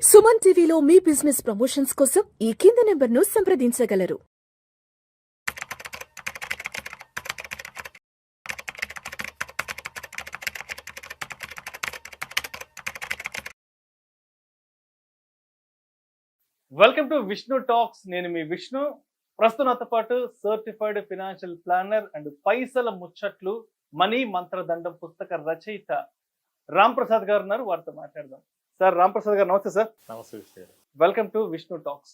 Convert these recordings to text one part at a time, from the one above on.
సుమన్ టీవీలో మీ business promotions కోసం ఈ కింది నెంబర్ను సంప్రదించగలరు. Welcome to Vishnu talks. నేను మీ విష్ణు. ప్రస్తుతం నాతో పాటు సర్టిఫైడ్ ఫైనాన్షియల్ ప్లానర్ అండ్ పైసల ముచ్చట్లు మనీ మంత్రదండం పుస్తక రచయిత రామ్ ప్రసాద్ గారు ఉన్నారు. వారితో మాట్లాడదాం. సార్ రామ్ ప్రసాద్ గారు నమస్తే. సార్ నమస్తే. Welcome to Vishnu talks.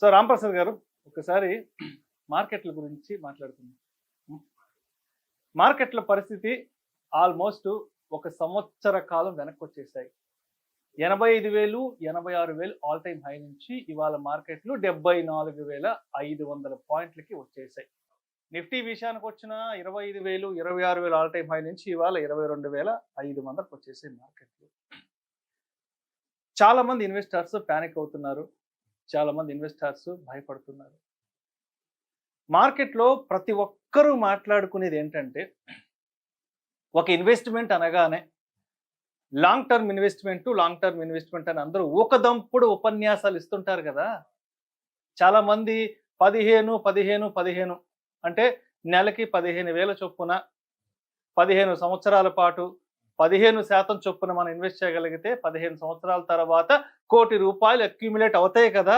Sir Ram Prasad గారు, ఒకసారి మార్కెట్ల గురించి మాట్లాడుకుందాం. మార్కెట్ల పరిస్థితి ఆల్మోస్ట్ ఒక సంవత్సర కాలం వెనక్కి వచ్చేసాయి. 85,000 86,000 ఆల్ టైమ్ హై నుంచి ఇవాళ మార్కెట్లు 74,500 పాయింట్లకి వచ్చేసాయి. నిఫ్టీ విషయానికి వచ్చిన 25,000 26,000 ఆల్ టైమ్ హై నుంచి ఇవాళ 22,500కి వచ్చేసాయి మార్కెట్లు. చాలా మంది ఇన్వెస్టర్స్ ప్యానిక్ అవుతున్నారు, చాలా మంది ఇన్వెస్టర్స్ భయపడుతున్నారు. మార్కెట్లో ప్రతి ఒక్కరూ మాట్లాడుకునేది ఏంటంటే, ఒక ఇన్వెస్ట్మెంట్ అనగానే లాంగ్ టర్మ్ ఇన్వెస్ట్మెంట్ అని అందరూ ఊకదంపుడు ఉపన్యాసాలు ఇస్తుంటారు కదా. చాలా మంది 15 అంటే నెలకి 15,000 చొప్పున 15 సంవత్సరాల పాటు 15% చొప్పున మనం ఇన్వెస్ట్ చేయగలిగితే 15 సంవత్సరాల తర్వాత ₹1 కోటి అక్యుములేట్ అవుతాయి కదా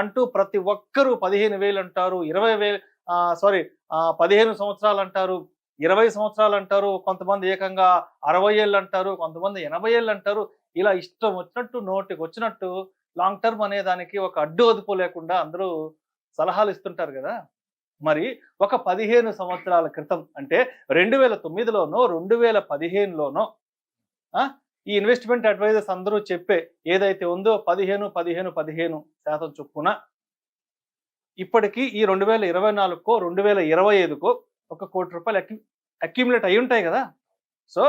అంటూ ప్రతి ఒక్కరూ 15,000 అంటారు, 15 సంవత్సరాలు అంటారు, 20 సంవత్సరాలు అంటారు, కొంతమంది ఏకంగా 60 ఏళ్ళు అంటారు, కొంతమంది 80 ఏళ్ళు అంటారు. ఇలా ఇష్టం వచ్చినట్టు నోటికి వచ్చినట్టు లాంగ్ టర్మ్ అనే దానికి ఒక అడ్డు అదుపు లేకుండా అందరూ సలహాలు ఇస్తుంటారు కదా. మరి ఒక 15 సంవత్సరాల క్రితం అంటే 2009లోనో 2015లోనో ఈ ఇన్వెస్ట్మెంట్ అడ్వైజర్స్ అందరూ చెప్పే ఏదైతే ఉందో 15% చొప్పున ఇప్పటికీ ఈ 2024కో 2025కో ₹1 కోటి అక్యుములేట్ అయి ఉంటాయి కదా. సో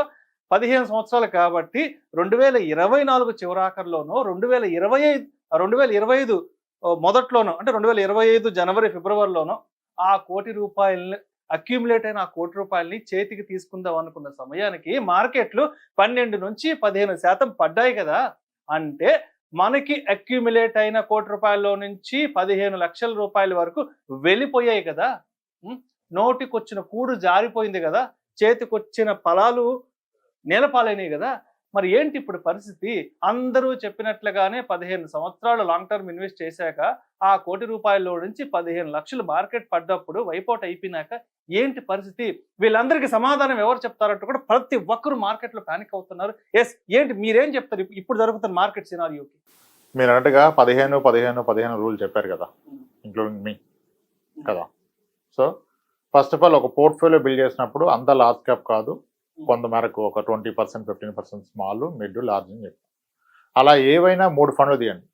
15 సంవత్సరాలు కాబట్టి 2024 చివరాఖరులోనో 2025 మొదట్లోనో అంటే 2025 జనవరి ఫిబ్రవరిలోనో ఆ ₹1 కోటి అక్యుములేట్ అయిన ఆ ₹1 కోటి చేతికి తీసుకుందాం అనుకున్న సమయానికి మార్కెట్లు 12 నుంచి 15% పడ్డాయి కదా. అంటే మనకి అక్యుములేట్ అయిన ₹1 కోటిలో నుంచి 15 లక్షల రూపాయల వరకు వెళ్ళిపోయాయి కదా. నోటికొచ్చిన కూడు జారిపోయింది కదా, చేతికొచ్చిన ఫలాలు నేలపాలైనవి కదా. మరి ఏంటి ఇప్పుడు పరిస్థితి? అందరూ చెప్పినట్లుగానే 15 సంవత్సరాలు లాంగ్ టర్మ్ ఇన్వెస్ట్ చేశాక ఆ ₹1 కోటిలో నుంచి 15 లక్షలు మార్కెట్ పడ్డప్పుడు వైపౌట్ అయిపోయినాక ఏంటి పరిస్థితి? వీళ్ళందరికీ సమాధానం ఎవరు చెప్తారంటూ కూడా ప్రతి ఒక్కరు మార్కెట్లో పానిక్ అవుతున్నారు. ఏంటి మీరేం చెప్తారు ఇప్పుడు జరుగుతున్న మార్కెట్ సినారియోకి? మీరు అన్నట్టుగా 15 రూల్ చెప్పారు కదా, ఇంక్లూడింగ్ మీ కదా. సో ఫస్ట్ ఆఫ్ ఆల్ ఒక పోర్ట్ఫోలియో బిల్డ్ చేసినప్పుడు అంత లార్జ్ క్యాప్ కాదు, కొంతమేరకు ఒక 20% 15% స్మాల్, మిడ్, లార్జ్ అని చెప్పారు. అలా ఏవైనా 3 ఫండ్లు తీయండి.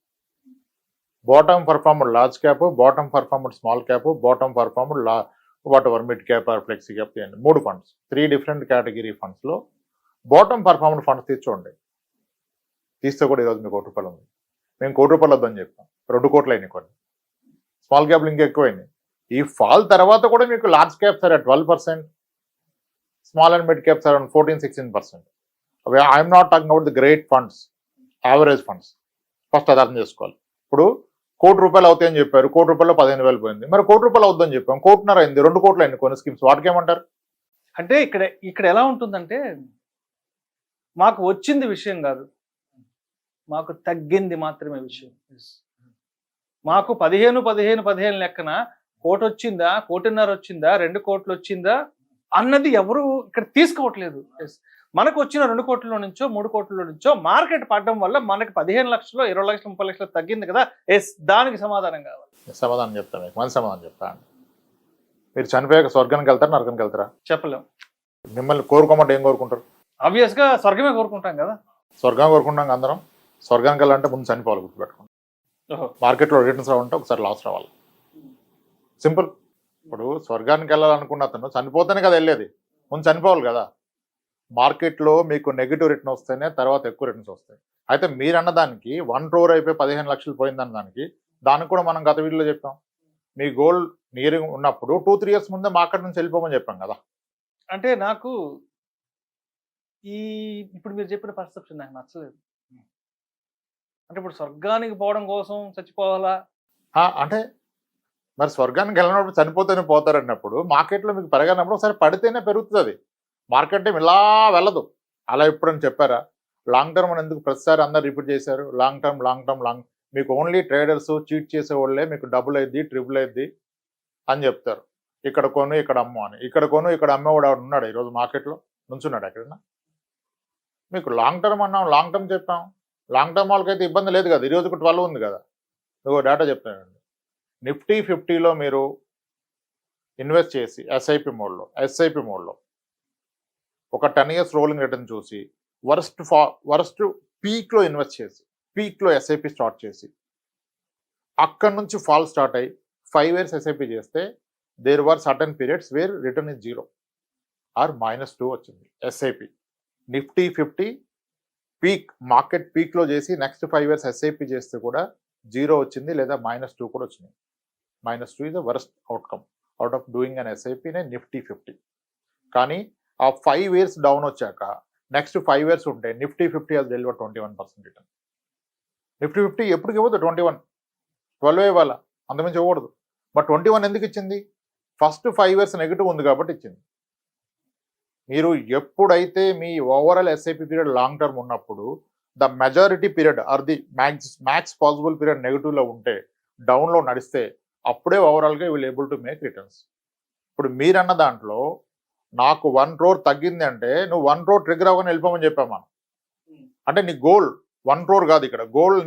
Bottom performer large cap, bottom performer small cap, bottom performer what ever mid cap or flexi cap తీయండి. 3 ఫండ్స్, 3 డిఫరెంట్ కేటగిరీ ఫండ్స్లో బాటమ్ పర్ఫార్మర్ ఫండ్స్ తీసుకోండి. తీస్తే కూడా ఈరోజు మీకు ₹1 ఉంది. మేము ₹1 వద్దని చెప్పాం, 2 కోట్లు అయినాయి కొన్ని. స్మాల్ క్యాప్లు ఇంకా ఎక్కువైనాయి. ఈ ఫాల్ తర్వాత కూడా మీకు large caps are 12%, small and mid caps around 14-16%. I'm not talking about the great funds, average funds. First అది అర్థం చేసుకోవాలి. ఇప్పుడు ₹1 కోటి అవుతాయని చెప్పారు, ₹1 కోటిలో 15,000 పోయింది. మరి ₹1 కోటి అవుద్దని చెప్పాం, 1.5 కోటి అయింది, 2 కోట్లు అయింది కొన్ని స్కీమ్స్. వాటికి ఏమంటారు? అంటే ఇక్కడ ఎలా ఉంటుందంటే, మాకు వచ్చింది విషయం కాదు, మాకు తగ్గింది మాత్రమే విషయం. మాకు 15 లెక్కన 1 కోటి వచ్చిందా, 1.5 కోటి వచ్చిందా, 2 కోట్లు వచ్చిందా అన్నది ఎవరు ఇక్కడ తీసుకోవట్లేదు. మనకు వచ్చిన 2 కోట్ల నుంచో 3 కోట్ల నుంచో మార్కెట్ పడడం వల్ల మనకి 15 లక్షలు 20 లక్షలు 30 లక్షలు తగ్గింది కదా. దానికి సమాధానం కావాలి. సమాధానం చెప్తాను, మీకు మంచి సమాధానం చెప్తాను. మీరు చనిపోయాక స్వర్గానికి వెళ్తారా, నరకానికి వెళ్తారా? చెప్పలేం. మిమ్మల్ని కోరుకోమంటే ఏం కోరుకుంటారు? ఆబ్వియస్ గా స్వర్గమే కోరుకుంటాం కదా. స్వర్గం కోరుకుంటాం అందరం. స్వర్గానికి వెళ్ళాలంటే ముందు చనిపోవాలి, గుర్తుపెట్టుకోండి. మార్కెట్లో రిటర్న్స్ రావాలంటే ఒకసారి లాస్ రావాలి, సింపుల్. ఇప్పుడు స్వర్గానికి వెళ్ళాలనుకున్న అతను చనిపోతేనే కదా వెళ్ళేది, ముందు చనిపోవాలి కదా. మార్కెట్లో మీకు నెగిటివ్ రిటర్న్ వస్తేనే తర్వాత ఎక్కువ రిటర్న్స్ వస్తాయి. అయితే మీరు అన్నదానికి 1 crore అయిపోయి 15 లక్షలు పోయిందన్న దానికి కూడా మనం గత వీడియోలో చెప్పాం. మీ గోల్ నియరింగ్ ఉన్నప్పుడు 2-3 years ముందే మార్కెట్ నుంచి వెళ్ళిపోమని చెప్పాం కదా. అంటే నాకు ఇప్పుడు మీరు చెప్పిన పర్సెప్షన్ నాకు నచ్చలేదు. అంటే ఇప్పుడు స్వర్గానికి పోవడం కోసం చచ్చిపోవాలా? అంటే మరి స్వర్గానికి వెళ్ళినప్పుడు చనిపోతేనే పోతారు అన్నప్పుడు మార్కెట్లో మీకు పెరగనప్పుడు ఒకసారి పడితేనే పెరుగుతుంది. మార్కెట్ ఏం ఇలా వెళ్ళదు. అలా ఎప్పుడని చెప్పారా? లాంగ్ టర్మ్ అని ఎందుకు ప్రతిసారి అందరు రిపీట్ చేశారు? లాంగ్ టర్మ్ మీకు ఓన్లీ ట్రేడర్స్ చీట్ చేసేవాళ్ళే మీకు డబుల్ అయింది, ట్రిపుల్ అయింది అని చెప్తారు. ఇక్కడ కొను ఇక్కడ అమ్ము అని. ఇక్కడ కొను ఇక్కడ అమ్మేవాడు ఎవడు ఉన్నాడు ఈరోజు మార్కెట్లో? నుంచున్నాడు ఎక్కడన్నా? మీకు లాంగ్ టర్మ్ అన్నాం, లాంగ్ టర్మ్ చెప్పాం. లాంగ్ టర్మ్ వాళ్ళకైతే ఇబ్బంది లేదు కదా. ఈరోజుకు 12 ఉంది కదా. నువ్వు డేటా చెప్తానండి. నిఫ్టీ 50లో మీరు ఇన్వెస్ట్ చేసి ఎస్ఐపి మోడ్లో ఒక 10 years రోలింగ్ రిటర్న్ చూసి వరస్ట్ పీక్లో ఇన్వెస్ట్ చేసి పీక్లో ఎస్ఐపి స్టార్ట్ చేసి అక్కడ నుంచి ఫాల్ స్టార్ట్ అయ్యి 5 years ఎస్ఐపి చేస్తే there were certain periods where return is 0 or -2 వచ్చింది ఎస్ఐపి. నిఫ్టీ 50 పీక్ మార్కెట్ పీక్లో చేసి నెక్స్ట్ 5 years ఎస్ఐపి చేస్తే కూడా 0 వచ్చింది, లేదా -2 కూడా వచ్చింది. -2 is the worst outcome out of doing an SIP in a Nifty 50. కానీ ఆ 5 years డౌన్ వచ్చాక నెక్స్ట్ 5 years ఉంటే Nifty 50 has delivered 21% return. Nifty 50 ఎప్పటికి ఇవ్వదు 21, 12 ఇవ్వాలా, అంతమించి ఇవ్వకూడదు. బట్ 21 ఎందుకు ఇచ్చింది? ఫస్ట్ 5 years నెగిటివ్ ఉంది కాబట్టి ఇచ్చింది. మీరు ఎప్పుడైతే మీ overall SIP period long term ఉన్నప్పుడు the majority period are the max possible period నెగిటివ్లో ఉంటే, డౌన్లో నడిస్తే, అప్పుడే ఓవరాల్గా will able to make returns. ఇప్పుడు మీరన్న దాంట్లో నాకు 1 crore తగ్గింది అంటే నువ్వు 1 crore ట్రిగర్ అవ్వగానే వెళ్ళిపోమని చెప్పాం మనం. అంటే నీ గోల్ 1 crore కాదు. ఇక్కడ goal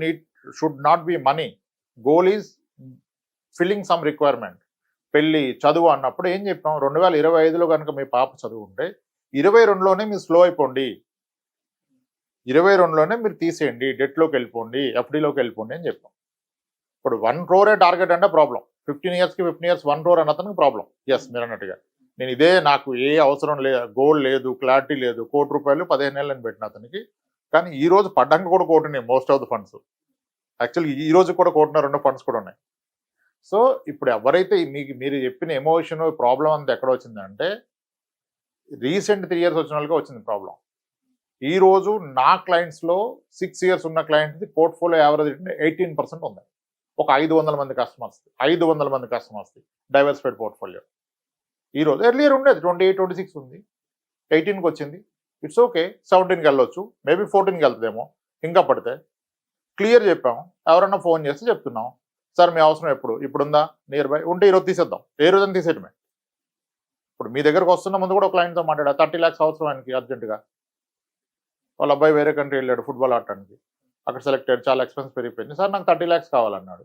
should not be money. Goal is filling some requirement. పెళ్ళి, చదువు అన్నప్పుడు ఏం చెప్పాం? 2025లో కనుక మీ పాప చదువు ఉంటే 22లోనే మీరు స్లో అయిపోండి, 22లోనే మీరు తీసేయండి, డెట్లోకి వెళ్ళిపోండి, ఎఫ్డీలోకి వెళ్ళిపోండి అని చెప్పాం. ఇప్పుడు 1 crore టార్గెట్ అంటే ప్రాబ్లం. 15 years 1 crore అన్న అతనికి ప్రాబ్లం. ఎస్, మీరు అన్నట్టుగా నేను ఇదే, నాకు ఏ అవసరం లేదు, గోల్ లేదు, క్లారిటీ లేదు, ₹1 కోటి 15 ఏళ్ళని పెట్టిన అతనికి. కానీ ఈ రోజు పడ్డానికి కూడా కోటినాయి most of the funds. Actually ఈ రోజు కూడా కోటిన 2 ఫండ్స్ కూడా ఉన్నాయి. సో ఇప్పుడు ఎవరైతే మీరు చెప్పిన ఎమోషన్ ప్రాబ్లం అంతా ఎక్కడ వచ్చిందంటే రీసెంట్ 3 years వచ్చిన వాళ్ళకి వచ్చింది ప్రాబ్లం. ఈ రోజు నా క్లయింట్స్లో 6 years ఉన్న క్లయింట్స్ది పోర్ట్ఫోలియో యావరేజ్ 18% ఉంది. ఒక 500 మంది కస్టమర్స్ది డైవర్సిఫైడ్ పోర్ట్ఫోలియో. ఈరోజు ఎర్లియర్ ఉండేది 28, 26 ఉంది, 18కి వచ్చింది. ఇట్స్ ఓకే, 17కి వెళ్ళొచ్చు, మేబీ 14కి వెళ్తుందేమో ఇంకా పడితే. క్లియర్ చెప్పాము. ఎవరన్నా ఫోన్ చేస్తే చెప్తున్నాం, సార్ మీ అవసరం ఇప్పుడుందా, నియర్ బై ఉంటే ఈరోజు తీసేద్దాం, ఏ రోజున తీసేయటమే. ఇప్పుడు మీ దగ్గరకు వస్తున్న ముందు కూడా ఒక క్లయింట్తో మాట్లాడా, 30 lakhs అవసరం ఆయనకి అర్జెంటుగా. వాళ్ళ అబ్బాయి వేరే కంట్రీ వెళ్ళాడు ఫుట్బాల్ ఆడటానికి, అక్కడ సెలెక్ట్ అయ్యాడు, చాలా ఎక్స్పెన్స్ పెరిగిపోయింది, సార్ నాకు 30 lakhs కావాలన్నాడు.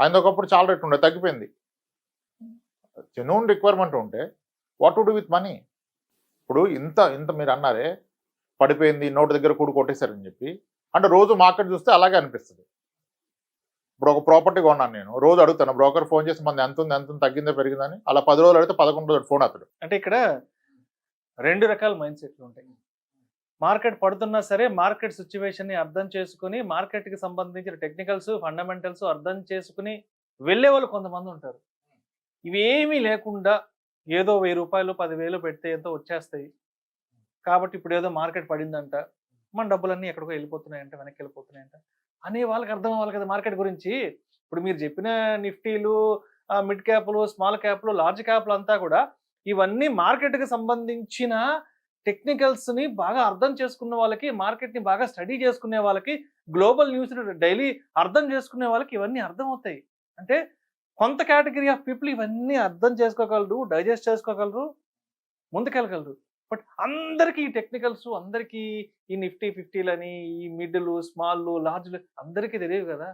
ఆయన ఒకప్పుడు చాలా రేట్ ఉండే, తగ్గిపోయింది. జెన్యూన్ రిక్వైర్మెంట్ ఉంటే what to do with money? ఇప్పుడు ఇంత మీరు అన్నారే పడిపోయింది, నోటి దగ్గర కూడు కొట్టేశారని చెప్పి, అంటే రోజు మార్కెట్ చూస్తే అలాగే అనిపిస్తుంది. ఇప్పుడు ఒక ప్రాపర్టీ కొన్నాను నేను, రోజు అడుగుతాను బ్రోకర్ ఫోన్ చేసి మన ఎంత ఉంది తగ్గిందో పెరిగిందని. అలా 10 రోజులు అడిగితే 11 రోజులు ఫోన్ అతడు. అంటే ఇక్కడ 2 రకాల మైండ్ సెట్లు ఉంటాయి. మార్కెట్ పడుతున్నా సరే మార్కెట్ సిచ్యువేషన్ని అర్థం చేసుకుని, మార్కెట్కి సంబంధించిన టెక్నికల్స్, ఫండమెంటల్స్ అర్థం చేసుకుని వెళ్ళే వాళ్ళు కొంతమంది ఉంటారు. ఇవేమీ లేకుండా ఏదో ₹1000, 10,000 పెడితే ఎంతో వచ్చేస్తాయి కాబట్టి ఇప్పుడు ఏదో మార్కెట్ పడిందంట, మన డబ్బులన్నీ ఎక్కడికో వెళ్ళిపోతున్నాయంట, వెనక్కి వెళ్ళిపోతున్నాయంట అనే వాళ్ళకి అర్థం అవ్వాలి కదా మార్కెట్ గురించి. ఇప్పుడు మీరు చెప్పిన నిఫ్టీలు, మిడ్ క్యాప్లు, స్మాల్ క్యాప్లు, లార్జ్ క్యాప్లు అంతా కూడా ఇవన్నీ మార్కెట్కి సంబంధించిన టెక్నికల్స్ని బాగా అర్థం చేసుకున్న వాళ్ళకి, మార్కెట్ని బాగా స్టడీ చేసుకునే వాళ్ళకి, గ్లోబల్ న్యూస్ డైలీ అర్థం చేసుకునే వాళ్ళకి ఇవన్నీ అర్థం అవుతాయి. అంటే కొంత కేటగిరీ ఆఫ్ పీపుల్ ఇవన్నీ అర్థం చేసుకోగలరు, డైజెస్ట్ చేసుకోగలరు, ముందుకెళ్ళగలరు. బట్ అందరికీ ఈ టెక్నికల్స్, అందరికీ ఈ నిఫ్టీ 50లని, ఈ మిడ్లు, స్మాల్లు, లార్జ్లు అందరికీ తెలియదు కదా.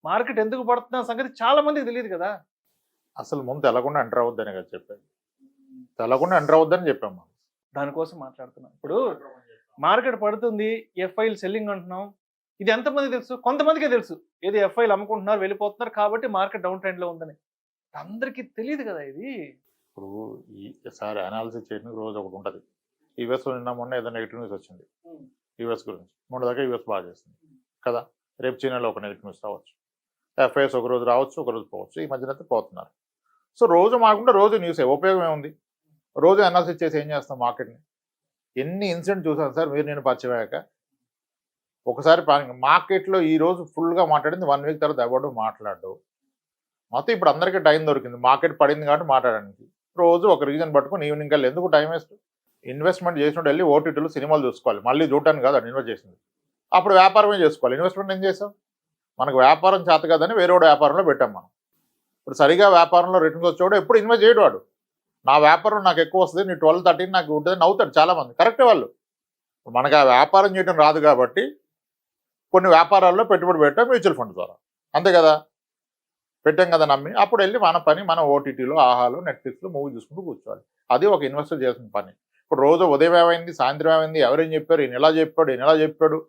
మార్కెట్ ఎందుకు పడుతున్న సంగతి చాలా మందికి తెలియదు కదా. అసలు ముందు తెలకుండా ఎంటర్ అవద్దని కదా చెప్పాను. తెలకుండా ఎంటర్ అవద్దని చెప్పాము. దానికోసం మాట్లాడుతున్నాం. ఇప్పుడు మార్కెట్ పడుతుంది, ఎఫ్ఐలు సెల్లింగ్ అంటున్నాం. ఇది ఎంతమంది తెలుసు? కొంతమందికే తెలుసు. ఏది ఎఫ్ఐలు అమ్ముకుంటున్నారు, వెళ్ళిపోతున్నారు కాబట్టి మార్కెట్ డౌన్ ట్రెండ్లో ఉందని. అందరికీ తెలియదు కదా ఇది. ఇప్పుడు ఈసారి అనాలిసిస్ చేయడానికి రోజు ఒకటి ఉంటుంది. యూఎస్లో మొన్న ఏదో నెగిటివ్ న్యూస్ వచ్చింది యూఎస్ గురించి. మొన్న దాకా యూఎస్ బాగా చేస్తుంది కదా. రేపు చైనాలో ఒక నెగిటివ్ న్యూస్ రావచ్చు, ఎఫ్ఐఎస్ ఒక రోజు రావచ్చు, ఒక రోజు పోవచ్చు. ఈ మధ్యన అయితే పోతున్నారు. సో రోజు మాకుండా రోజు న్యూసే, ఉపయోగం ఏముంది? రోజు అనాలిసిస్ చేసి ఏం చేస్తాం మార్కెట్ని? ఎన్ని ఇన్సిడెంట్ చూసాను సార్ మీరు నేను పరిచయమయ్యాక. ఒకసారి మార్కెట్లో ఈ రోజు ఫుల్గా మాట్లాడింది 1 వీక్ తర్వాత ఎవడు మాట్లాడు. మొత్తం ఇప్పుడు అందరికీ టైం దొరికింది, మార్కెట్ పడింది కాబట్టి మాట్లాడడానికి. రోజు ఒక రీజన్ పట్టుకుని ఈవినింగ్ కల్లా ఎందుకు టైం వేస్ట్? ఇన్వెస్ట్మెంట్ చేసినట్టు వెళ్ళి ఓటీటీలు సినిమాలు చూసుకోవాలి, మళ్ళీ చూడటానికి కాదు అది ఇన్వెస్ట్ చేసింది. అప్పుడు వ్యాపారమే చేసుకోవాలి. ఇన్వెస్ట్మెంట్ ఏం చేసాం? మనకు వ్యాపారం చేత కదని వేరే వ్యాపారంలో పెట్టాం మనం. ఇప్పుడు సరిగా వ్యాపారంలో రిటర్న్స్ వచ్చేవాడు ఎప్పుడు ఇన్వెస్ట్ చేయడు. వాడు నా వ్యాపారం నాకు ఎక్కువ వస్తుంది, నీ 12-13 నాకు ఉంటుంది నవ్వుతాడు చాలామంది. కరెక్టే వాళ్ళు. మనకు ఆ వ్యాపారం చేయడం రాదు కాబట్టి కొన్ని వ్యాపారాల్లో పెట్టుబడి పెట్టాం మ్యూచువల్ ఫండ్ ద్వారా, అంతే కదా, పెట్టాం కదా నమ్మి. అప్పుడు వెళ్ళి మన పని మన ఓటీటీలో, ఆహాలో, నెట్ఫ్లిక్స్లో మూవీ చూసుకుంటూ కూర్చోవాలి. అది ఒక ఇన్వెస్టర్ చేసిన పని. ఇప్పుడు రోజు ఉదయం ఏమైంది, సాయంత్రం ఏమైంది, ఎవరేం చెప్పారు, ఈయన ఎలా చెప్పాడు, ఈయన ఎలా చెప్పాడు,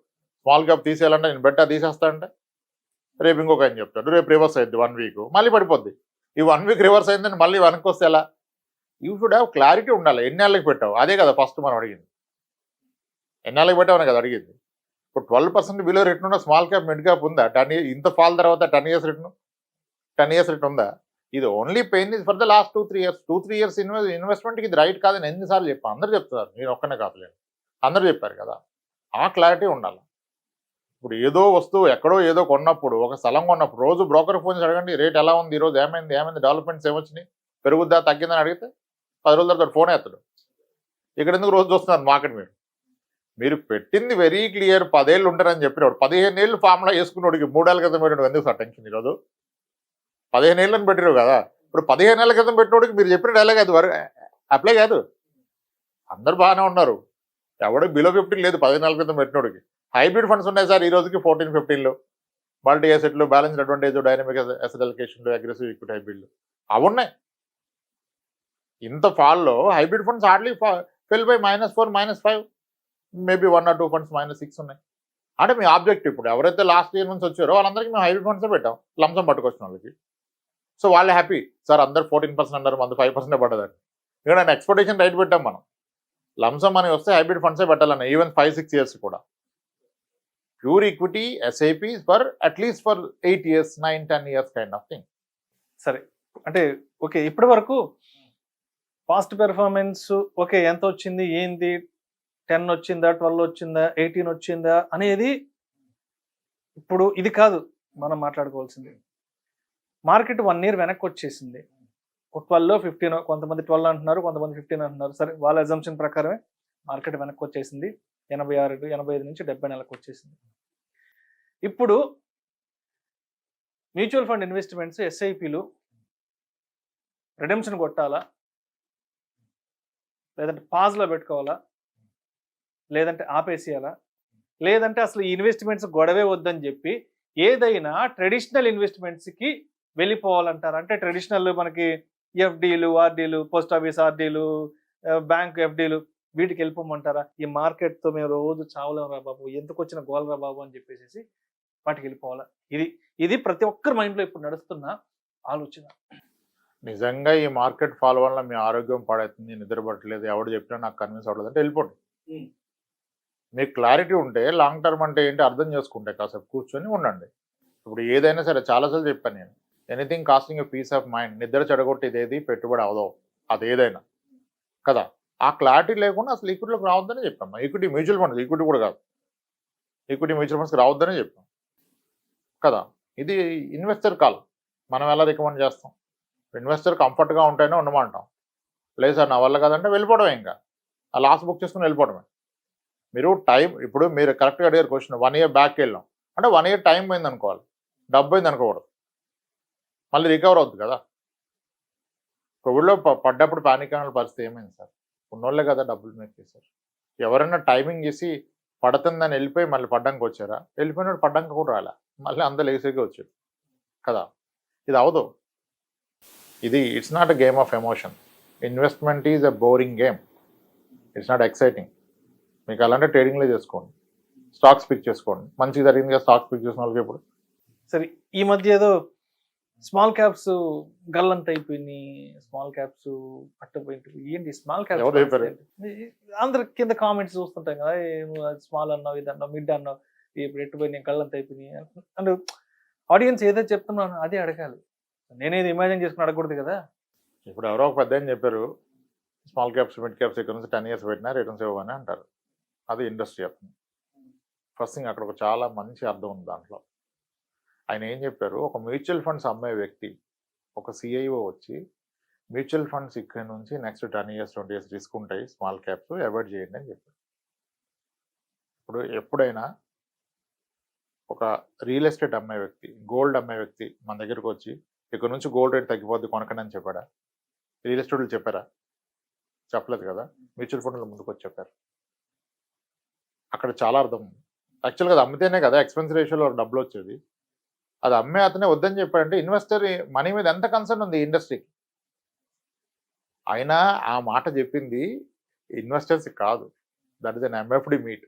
స్మాల్ క్యాప్ తీసేయాలంటే నేను బెట్టా తీసేస్తా అంటే రేపు ఇంకొక ఆయన చెప్తాడు, రేపు రివర్స్ అయింది 1 వీక్ మళ్ళీ పడిపోద్ది. ఈ 1 వీక్ రివర్స్ అయిందని మళ్ళీ వెనక్కి వస్తే ఎలా? యూ షుడ్ హ్యావ్ క్లారిటీ ఉండాలి. ఎన్నేళ్ళకి పెట్టావు, అదే కదా ఫస్ట్ మనం అడిగింది. ఎన్నేళ్ళకి పెట్టామని కదా అడిగింది. ఇప్పుడు 12% బిలో రిటర్న్ ఉన్న స్మాల్ క్యాప్, మిడ్ క్యాప్ ఉందా? 10 years ఇంత ఫాల్ తర్వాత 10 years రిటర్న్, 10 years రిటర్న్ ఉందా? ఇది only pain is for the last 2-3 years. 2-3 years ఇన్వెస్ట్మెంట్కి ఇది రైట్ కాదని ఎన్నిసార్లు చెప్పాను. అందరూ చెప్తున్నారు, నేను ఒక్కనే కాదులేను, అందరూ చెప్పారు కదా. ఆ క్లారిటీ ఉండాలి. ఇప్పుడు ఏదో వస్తువు ఎక్కడో ఏదో కొన్నప్పుడు, ఒక స్థలం కొన్నప్పుడు రోజు బ్రోకర్ ఫోన్ అడగండి, రేట్ ఎలా ఉంది, ఈరోజు ఏమైంది, డెవలప్మెంట్స్ ఏమొచ్చినాయి, పెరుగుద్దా తగ్గిందని అడిగితే 10 రోజుల తర్వాత ఫోన్ ఎత్తడు. ఇక్కడ ఎందుకు రోజు చూస్తున్నారు మార్కెట్? మీరు పెట్టింది వెరీ క్లియర్, 10 ఏళ్ళు ఉంటారని చెప్పినప్పుడు 15 ఏళ్ళు ఫార్ములా వేసుకున్నోడికి 3 ఏళ్ళ క్రితం పెట్టిన ఎందుకు సార్ టెన్షన్? ఈరోజు 15 ఏళ్ళని పెట్టిరు కదా, ఇప్పుడు 15 ఏళ్ళ క్రితం పెట్టినోడికి మీరు చెప్పిన డైలాగ్ అది అప్లై కాదు. అందరు బాగానే ఉన్నారు, ఎవడో బిలో 15 లేదు 15 ఏళ్ళ క్రితం పెట్టినోడికి. హైబ్రిడ్ ఫండ్స్ ఉన్నాయి సార్ ఈ రోజుకి 14-15లో, మల్టీ అసెట్లు, బ్యాలెన్స్డ్ అడ్వాంటేజ్, డైనమిక్ అసెట్ అలొకేషన్లు, అగ్రెసివ్ ఈక్విటీ హైబ్రిడ్లు అవి ఉన్నాయి. ఇంత ఫాల్లో hybrid funds hardly fell by -4, -5, maybe 1 or 2 funds -6 ఉన్నాయి. అంటే మీ ఆబ్జెక్ట్ ఇప్పుడు ఎవరైతే లాస్ట్ ఇయర్ నుంచి వచ్చారో వాళ్ళందరికీ మేము హైబ్రిడ్ ఫండ్సే పెట్టాం, లంసం పట్టుకొచ్చిన వాళ్ళకి. సో వాళ్ళు హ్యాపీ సార్, అందరు 14% అన్నారు, మంది 5% పడ్డదని. ఇక్కడ నేను ఎక్స్పెక్టేషన్ రైట్ పెట్టాం మనం, లంసం మనీ వస్తే హైబ్రిడ్ ఫండ్సే పెట్టాలన్న, ఈవెన్ 5-6 years కూడా. Pure equity SIPs for at least for 8 years, 9-10 years kind of thing. సరే, అంటే ఓకే, ఇప్పటి వరకు పాస్ట్ పెర్ఫార్మెన్స్ ఓకే, ఎంత వచ్చింది, ఏంది, 10 వచ్చిందా, 12 వచ్చిందా, 18 వచ్చిందా అనేది ఇప్పుడు ఇది కాదు మనం మాట్లాడుకోవాల్సింది. మార్కెట్ 1 year వెనక్కి వచ్చేసింది. 12, 15, కొంతమంది 12 అంటున్నారు, కొంతమంది 15 అంటున్నారు. సరే, వాళ్ళ అజంప్షన్ ప్రకారమే మార్కెట్ వెనక్కి వచ్చేసింది. 86, 85 నుంచి 70 నెలకు వచ్చేసింది. ఇప్పుడు మ్యూచువల్ ఫండ్ ఇన్వెస్ట్మెంట్స్, ఎస్ఐపిలు రిడెంప్షన్ కొట్టాలా, లేదంటే పాజ్లో పెట్టుకోవాలా, లేదంటే ఆపేసేయాలా, లేదంటే అసలు ఈ ఇన్వెస్ట్మెంట్స్ గొడవే వద్దని చెప్పి ఏదైనా ట్రెడిషనల్ ఇన్వెస్ట్మెంట్స్కి వెళ్ళిపోవాలంటారు? అంటే ట్రెడిషనల్ మనకి ఎఫ్డీలు, ఆర్డీలు, పోస్ట్ ఆఫీస్ ఆర్డీలు, బ్యాంక్ ఎఫ్డీలు, వీటికి వెళ్ళిపోమంటారా? ఈ మార్కెట్తో మేము రోజు చావలేం రా బాబు, ఎందుకు వచ్చిన గోల్ రా బాబు అని చెప్పేసి వాటికి వెళ్ళిపోవాలా? ఇది ప్రతి ఒక్కరి మైండ్లో ఇప్పుడు నడుస్తున్న ఆలోచన. నిజంగా ఈ మార్కెట్ ఫాల్ వల్ల మీ ఆరోగ్యం పాడవుతుంది, నిద్రపట్టలేదు, ఎవడు చెప్పినా నాకు కన్విన్స్ అవ్వలేదు అంటే వెళ్ళిపోండి. మీకు క్లారిటీ ఉంటే లాంగ్ టర్మ్ అంటే ఏంటి అర్థం చేసుకుంటే కాసేపు కూర్చొని ఉండండి. ఇప్పుడు ఏదైనా సరే చాలాసార్లు చెప్పాను నేను, anything costing a peace of mind. నిద్ర చెడగొట్టేది ఏది పెట్టుబడి అవదో, అది ఏదైనా కదా. ఆ క్లారిటీ లేకుండా అసలు ఈక్విటీలోకి రావద్దని చెప్పాము. ఈక్విటీ మ్యూచువల్ ఫండ్స్, ఈక్విటీ కూడా కాదు, ఈక్విటీ మ్యూచువల్ ఫండ్స్కి రావద్దని చెప్పాం కదా. ఇది ఇన్వెస్టర్ కాల్, మనం ఎలా రికమెండ్ చేస్తాం? ఇన్వెస్టర్ కంఫర్ట్గా ఉంటేనే ఉండమంటాం. లేదు సార్ నా వల్ల కాదంటే వెళ్ళిపోవడమే, ఇంకా ఆ లాస్ బుక్ చేసుకుని వెళ్ళిపోవడమే. మీరు టైం, ఇప్పుడు మీరు కరెక్ట్గా అడిగారు క్వశ్చన్, 1 year బ్యాక్ వెళ్ళాం అంటే 1 year టైం పోయింది అనుకోవాలి, డబ్బు పోయింది అనుకోకూడదు, మళ్ళీ రికవర్ అవుతుంది కదా. కోవిడ్లో పడ్డప్పుడు పానిక్ అనే పరిస్థితి ఏమైంది సార్? ఉన్నోళ్ళే కదా డబ్బులు మేక్ చేశారు. ఎవరైనా టైమింగ్ చేసి పడుతుందని వెళ్ళిపోయి మళ్ళీ పడ్డానికి వచ్చారా? వెళ్ళిపోయినప్పుడు పడ్డానికి కూడా రాలే, మళ్ళీ అంత లేసేగా వచ్చారు కదా. ఇది అవదు. ఇది it's not a game of emotion. Investment is a boring game, it's not exciting. మీకు అలాంటి ట్రేడింగ్లో చేసుకోండి, స్టాక్స్ పిక్ చేసుకోండి. మంచిగా జరిగింది కదా స్టాక్స్ పిక్ చేసిన వాళ్ళకి. ఇప్పుడు సరే, ఈ మధ్య ఏదో స్మాల్ క్యాప్స్ గల్లంత అయిపోయినాయి, స్మాల్ క్యాప్స్ పట్టపోయింది. ఏంటి స్మాల్ క్యాప్స్? అందరు కింద కామెంట్స్ చూస్తుంటాం కదా, స్మాల్ అన్నావు, ఇది అన్నావు, మిడ్ అన్నావు, ఇప్పుడు ఎట్టుపోయినాయి, గల్లంత అయిపోయినాయి అంటే ఆడియన్స్ ఏదైతే చెప్తున్నాను అదే అడగాలి. నేనేది ఇమాజిన్ చేసుకుని అడగకూడదు కదా. ఇప్పుడు ఎవరో ఒక పెద్ద అని చెప్పారు, స్మాల్ క్యాప్స్ మిడ్ క్యాప్స్ ఇక్కడ నుంచి 10 years పెట్టినా రిటర్న్స్ ఇవ్వని అంటారు. అది ఇండస్ట్రీ చెప్తుంది. ఫస్ట్ థింగ్ అక్కడ ఒక చాలా మంచి అర్థం ఉంది దాంట్లో. ఆయన ఏం చెప్పారు, ఒక మ్యూచువల్ ఫండ్స్ అమ్మే వ్యక్తి, ఒక సిఐఓ వచ్చి మ్యూచువల్ ఫండ్స్ ఇక్కడ నుంచి నెక్స్ట్ 10 years 20 years రిస్క్ ఉంటాయి, స్మాల్ క్యాప్స్ అవాయిడ్ చేయండి అని చెప్పారు. ఇప్పుడు ఎప్పుడైనా ఒక రియల్ ఎస్టేట్ అమ్మే వ్యక్తి, గోల్డ్ అమ్మే వ్యక్తి మన దగ్గరకు వచ్చి ఇక్కడ నుంచి గోల్డ్ రేట్ తగ్గిపోద్ది కొనకండి అని చెప్పాడా? రియల్ ఎస్టేట్లు చెప్పారా? చెప్పలేదు కదా. మ్యూచువల్ ఫండ్ల ముందుకు వచ్చి చెప్పారు. అక్కడ చాలా అర్థం ఉంది. యాక్చువల్గా అది అమ్మితేనే కదా ఎక్స్పెన్స్ రేషియోలో డబ్బులు వచ్చేది. అది అమ్మే అతనే వద్దని చెప్పాడంటే ఇన్వెస్టర్ మనీ మీద ఎంత కన్సర్న్ ఉంది ఇండస్ట్రీకి. అయినా ఆ మాట చెప్పింది ఇన్వెస్టర్స్ కాదు, that is an MFD meet.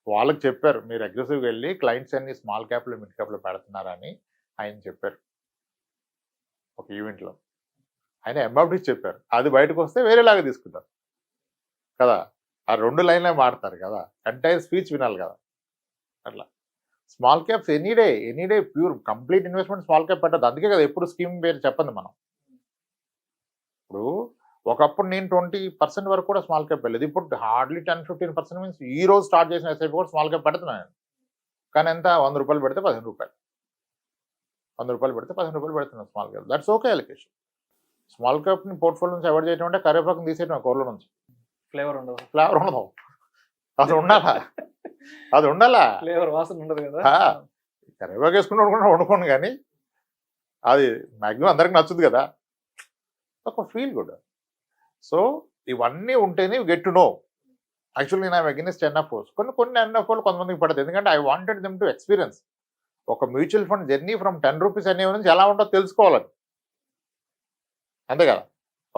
వాళ్ళకి చెప్పారు మీరు అగ్రెసివ్గా వెళ్ళి క్లయింట్స్ అన్ని స్మాల్ క్యాప్లో మిడ్ క్యాప్లో పెడుతున్నారని ఆయన చెప్పారు ఒక ఈవెంట్లో. ఆయన ఎంఎఫ్డి చెప్పారు, అది బయటకు వస్తే వేరేలాగా తీసుకుంటారు కదా. ఆ 2 లైన్లే మాడతారు కదా, ఎంటైర్ స్పీచ్ వినాలి కదా. అట్లా small caps any day pure complete investment small cap పెట్టదు. అందుకే కదా ఎప్పుడు స్కీమ్ పేరు చెప్పండి మనం. ఇప్పుడు ఒకప్పుడు నేను 20% వరకు కూడా స్మాల్ క్యాప్ వెళ్ళలేదు. ఇప్పుడు హార్డ్లీ 10-15% మీన్స్ ఈ రోజు స్టార్ట్ చేసిన ఎస్ఐపి కూడా స్మాల్ క్యాప్ పెడుతున్నాను. కానీ ఎంత, 100 రూపాయలు పెడితే 15 రూపాయలు, 100 రూపాయలు పెడితే 15 రూపాయలు పెడుతున్నాను small cap. That's okay allocation. Small క్యాప్ని పోర్ట్ఫోలియో నుంచి అవాయిడ్ చేయడం అంటే కరివేపాకుని తీసేయడం కూరలో నుంచి. ఫ్లేవర్ ఉండదు. అది ఉండాలా, అది ఉండాలా. ఫ్లేవర్ వాసన ఉండదు కదా. కరివేపాకు వేసుకుని వండుకోండి కానీ అది మ్యాక్సిమం అందరికి నచ్చుద్ది కదా, ఒక ఫీల్ గుడ్. సో ఇవన్నీ ఉంటేనే గెట్ టు నో. యాక్చువల్లీ నేను అగెన్స్ట్ ఎన్ఎఫ్ఓస్. కొన్ని ఎన్ఎఫ్ఓలు కొంతమందికి పడదు, ఎందుకంటే I wanted them to experience ఒక mutual fund journey from 10 rupees అనే నుంచి ఎలా ఉంటుందో తెలుసుకోవాలని. అంతే కదా,